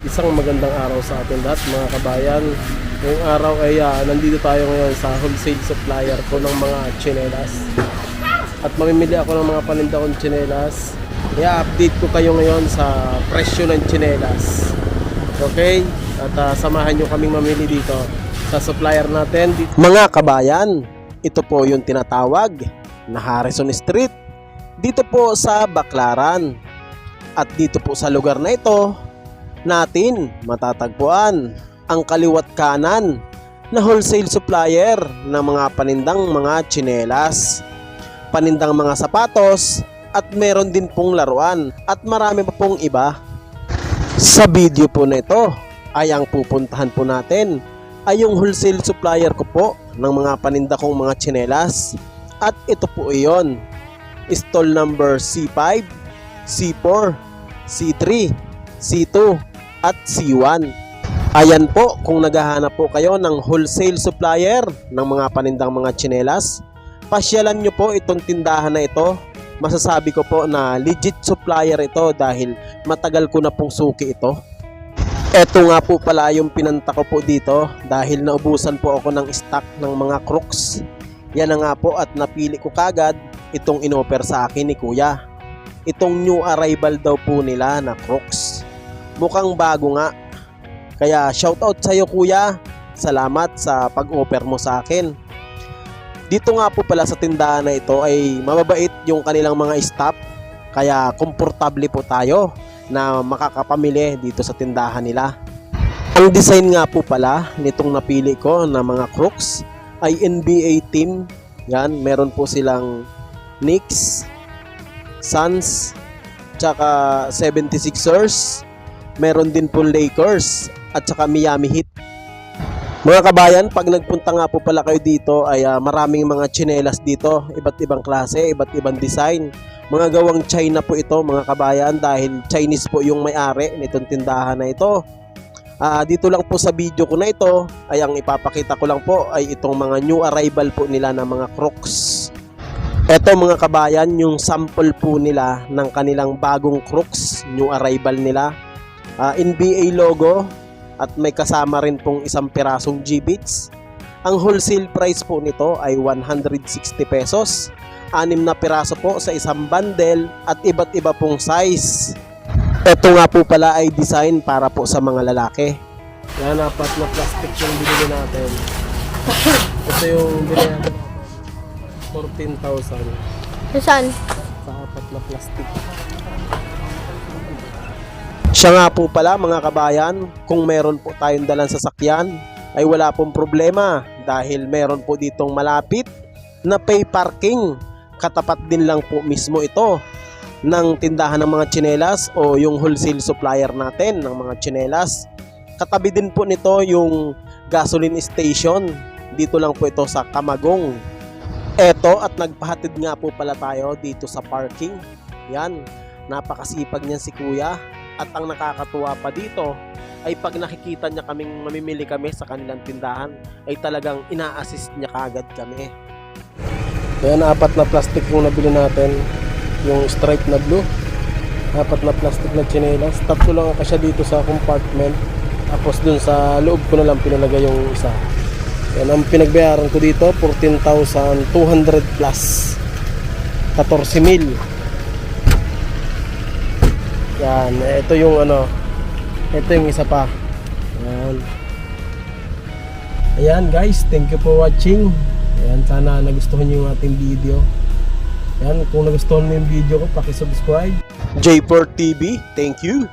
Isang magandang araw sa atin lahat mga kabayan. Ngayong araw ay nandito tayo ngayon sa wholesale supplier ko ng mga tsinelas. At mamimili ako ng mga paninda kong tsinelas. I-update ko kayo ngayon sa presyo ng tsinelas. Okay? At samahan nyo kaming mamili dito sa supplier natin. Mga kabayan, ito po yung tinatawag na Harrison Street. Dito po sa Baclaran. At dito po sa lugar na ito natin matatagpuan ang kaliwat kanan na wholesale supplier ng mga panindang mga tsinelas, panindang mga sapatos, at meron din pong laruan at marami pa pong iba. Sa video po na ito ay ang pupuntahan po natin ay yung wholesale supplier ko po ng mga paninda kong mga tsinelas, at ito po iyon, stall number C5, C4, C3, C2 at C1. Ayan po, kung naghahanap po kayo ng wholesale supplier ng mga panindang mga tsinelas, pasyalan nyo po itong tindahan na ito. Masasabi ko po na legit supplier ito dahil matagal ko na pong suki ito. Eto nga po pala yung pinanta ko po dito dahil naubusan po ako ng stock ng mga Crocs. Yan na nga po, at napili ko kagad itong inoffer sa akin ni Kuya. Itong new arrival daw po nila na Crocs. Mukhang bago nga. Kaya shoutout sa iyo Kuya. Salamat sa pag-offer mo sa akin. Dito nga po pala sa tindahan na ito ay mababait yung kanilang mga staff. Kaya komportable po tayo na makakapamili dito sa tindahan nila. Ang design nga po pala nitong napili ko na mga Crocs ay NBA team. Yan, meron po silang Knicks, Suns, tsaka 76ers. Meron din po Lakers at saka Miami Heat. Mga kabayan, pag nagpunta nga po pala kayo dito ay maraming mga tsinelas dito, iba't ibang klase, iba't ibang design. Mga gawang China po ito mga kabayan dahil Chinese po yung may-ari nitong tindahan na ito. Dito lang po sa video ko na ito ay ang ipapakita ko lang po ay itong mga new arrival po nila na mga Crocs. Ito mga kabayan, yung sample po nila ng kanilang bagong Crocs, new arrival nila. NBA logo at may kasama rin pong isang pirasong G-Beats. Ang wholesale price po nito ay 160 pesos. 6 na piraso po sa isang bundle at iba't iba pong size. Ito nga po pala ay design para po sa mga lalaki. Yan, apat na plastic yung binili natin. Ito yung binili natin. 14,000. Saan? Sa apat na plastic. Siya nga po pala mga kabayan, kung meron po tayong dalang sasakyan ay wala pong problema dahil meron po ditong malapit na pay parking. Katapat din lang po mismo ito ng tindahan ng mga tsinelas o yung wholesale supplier natin ng mga tsinelas. Katabi din po nito yung gasoline station. Dito lang po ito sa Camagong. Eto, at nagpahatid nga po pala tayo dito sa parking. Yan, napakasipag niyan si Kuya. At ang nakakatuwa pa dito ay pag nakikita niya kaming mamimili kami sa kanilang tindahan ay talagang ina-assist niya kagad kami. Yan, apat na plastic yung nabili natin. Yung stripe na blue. Apat na plastic na tsinelas. Tatlo lang kasya dito sa compartment. Tapos dun sa loob ko na lang pinalagay yung isa. Yan, ang pinagbayaran ko dito 14,200 plus 14,000. Yan, ito yung ito yung isa pa. Yan. Ayan guys, thank you for watching. Ayan, sana nagustuhan niyo yung ating video. Yan, kung nagustuhan mo yung video ko, paki-subscribe. J4 TV, thank you.